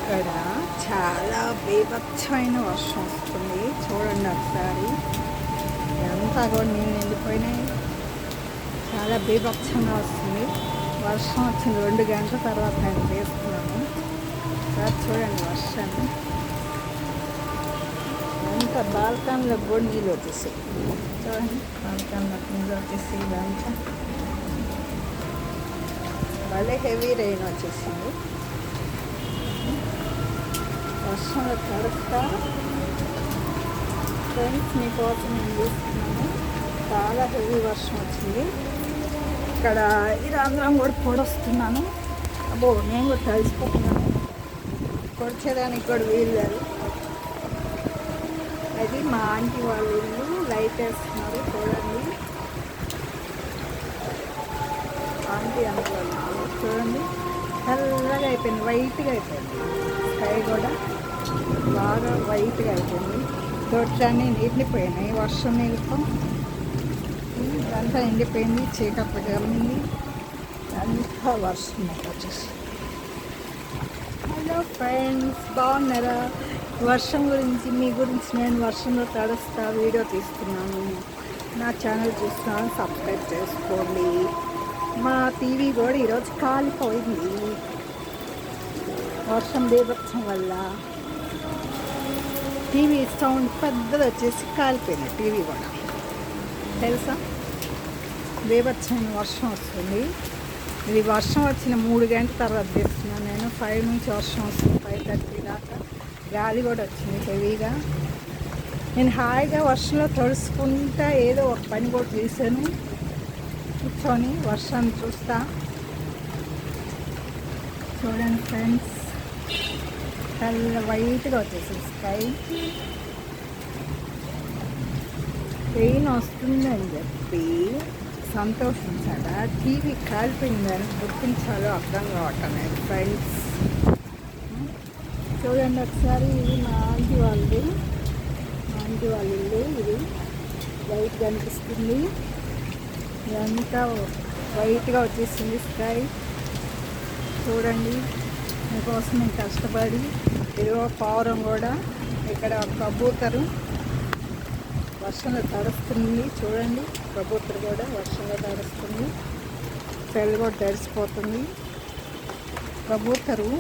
ఇక్కడ చాలా బీభత్సమైన వర్షం వస్తుంది. చూడండి ఒకసారి అంతా కూడా నీళ్ళు నిండిపోయినాయి. చాలా బీభత్సంగా వస్తుంది. వర్షం వచ్చిన 2 గంటల తర్వాత నేను తీస్తున్నాను. ఒకసారి చూడండి వర్షాన్ని. ఎంత బాల్కనీలో కూడా నీళ్ళు వచ్చేసాయి. చూడండి బాల్కనీలో నీళ్ళు వచ్చేసి ఇదంతా భలే హెవీ రెయిన్ వచ్చేసింది. వర్షంలో తడుస్తా ఫ్రెండ్స్ మీకోసం నేను చూస్తున్నాను. చాలా హెవీ వర్షం వచ్చింది. ఇక్కడ ఇది అందరం కూడా పొడొస్తున్నాను. అబ్బో నేను కూడా తడిసిపోతున్నాను. పొడిచేదానికి కూడా వీలు లేదు. అది మా ఆంటీ వాళ్ళ ఇల్లు. లైట్ వేస్తున్నారు చూడండి. ఆంటీ అనుకోవాలి చూడండి. తెల్లగా అయిపోయింది, వైట్గా అయిపోయింది. స్కై కూడా బాగా వైట్గా అయిపోయింది. తోటలన్నీ నిండిపోయినాయి వర్షం నీళ్ళతో. అంతా ఎండిపోయింది, చీకట్లు గమ్మింది. అంతా వర్షం వచ్చేసి. హలో ఫ్రెండ్స్, బాగున్నారా? వర్షం గురించి మీ గురించి నేను వర్షంలో తడుస్తా వీడియో తీస్తున్నాను. నా ఛానల్ చూస్తున్నాను, సబ్స్క్రైబ్ చేసుకోండి. మా టీవీ కూడా ఈరోజు కాలిపోయింది వర్షం బీభత్సం వల్ల. టీవీ సౌండ్ పెద్దది వచ్చేసి కాలిపోయింది టీవీ కూడా. తెలుసా, బీభత్సమైన వర్షం వస్తుంది. ఇది వర్షం వచ్చిన 3 గంటల తర్వాత తీస్తున్నాను నేను. 5 నుంచి వర్షం వస్తుంది, 5:30 దాకా. గాలి కూడా వచ్చింది హెవీగా. నేను హాయిగా వర్షంలో తడుచుకుంటా ఏదో ఒక పని కూడా చేశాను. కూర్చొని వర్షాన్ని చూస్తా. చూడండి ఫ్రెండ్స్, తెల్ల వైట్గా వచ్చేసి స్కై. రెయిన్ వస్తుందని చెప్పి సంతోషించాలా, టీవీ కాలిపోయిందని గుర్తించాలో అర్థం కావటం లేదు ఫ్రెండ్స్. చూడండి ఒకసారి. ఇది మా ఆంటీ వాళ్ళది. మా ఆంటీ వాళ్ళ ఇల్లు. ఇది వైట్ కనిపిస్తుంది. ఇదంతా వైట్గా వచ్చేసింది స్కై. చూడండి మీకోసం నేను కష్టపడి. ఇదిగో పావురం కూడా, ఇక్కడ కబూతరు వర్షంలో తడుస్తుంది. చూడండి కబూతరు కూడా వర్షంలో తడుస్తుంది. సెల్ కూడా తడిసిపోతుంది. కబూతరు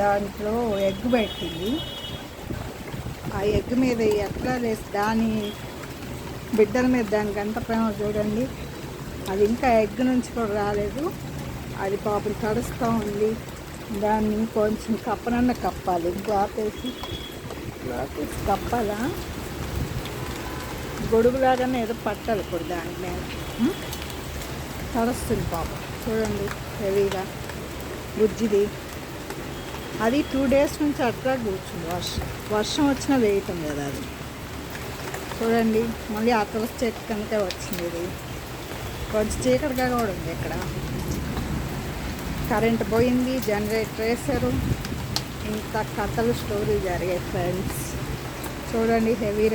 దాంట్లో ఎగ్ పెట్టింది. ఆ ఎగ్ మీద ఎట్లా లేసి దాని బిడ్డల మీద దానికి ఎంత ప్రేమ చూడండి. అది ఇంకా ఎగ్ నుంచి కూడా రాలేదు. అది పాపం తడుస్తూ ఉంది. దాన్ని కొంచెం కప్పనన్న కప్పాలి. గ్లాతేసి కప్పాలా, గొడుగులాగానే ఏదో పట్టాలి ఇప్పుడు దాని మీద. తడుస్తుంది పాపం. చూడండి హెవీగా బుజ్జిది. అది 2 డేస్ నుంచి అట్లా కూర్చుంది. వర్షం వచ్చినా వేయటం కదా అది. చూడండి మళ్ళీ ఆ తులసి చెట్టు కనుక వచ్చింది. ఇది కొంచెం చీకటిగా కూడా ఉంది. ఇక్కడ కరెంట్ పోయింది, జనరేటర్ వేశారు. ఇంత కథలు స్టోరీ జరిగాయి ఫ్రెండ్స్. చూడండి హెవీ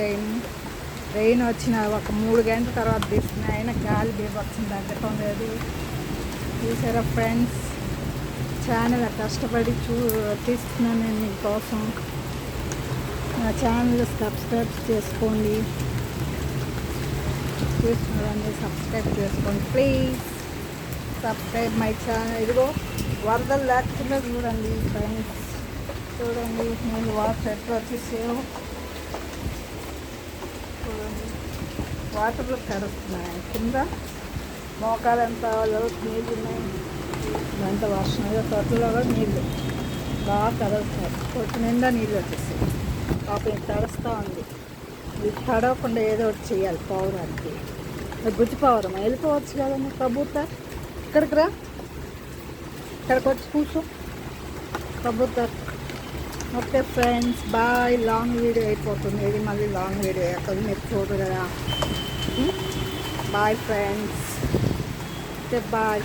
రెయిన్ వచ్చిన ఒక 3 గంటల తర్వాత తీసిన అయినా గాలి బీభత్సం తగ్గటం లేదు. చూసారా ఫ్రెండ్స్, ఛానల్ కష్టపడి తీస్తున్నాను నేను మీకోసం. నా ఛానల్ సబ్స్క్రైబ్ చేసుకోండి. చూస్తున్నారండి, సబ్స్క్రైబ్ చేసుకోండి ప్లీజ్. Subscribe my channel. ఇదిగో వరదలు లేకుండా చూడండి ఫ్రెండ్స్. చూడండి నేను వాటర్ ఎట్లా వచ్చేసావు. చూడండి వాటర్లో తడుస్తున్నాయి. కింద మోకాలంతా నీళ్ళు ఉన్నాయి. ఇదంతా వర్షం. తోటలో కూడా నీళ్ళు బాగా తడుస్తున్నారు. తోట నిండా నీళ్ళు వచ్చేసాయి. పాపం తడుస్తూ ఉంది. ఇది తడవకుండా ఏదో ఒకటి చేయాలి పౌరానికి. గుజ్జు పౌరం వెళ్ళిపోవచ్చు కదమ్మా కబూతర్. ఇక్కడికి రా, ఇక్కడికి వచ్చి కూర్చో కబూతర్. Okay friends, bye. Long video అయిపోతుంది. ఇది మళ్ళీ లాంగ్ వీడియో ఎక్కడ మీరు చూడరు కదా. Bye friends. Okay bye.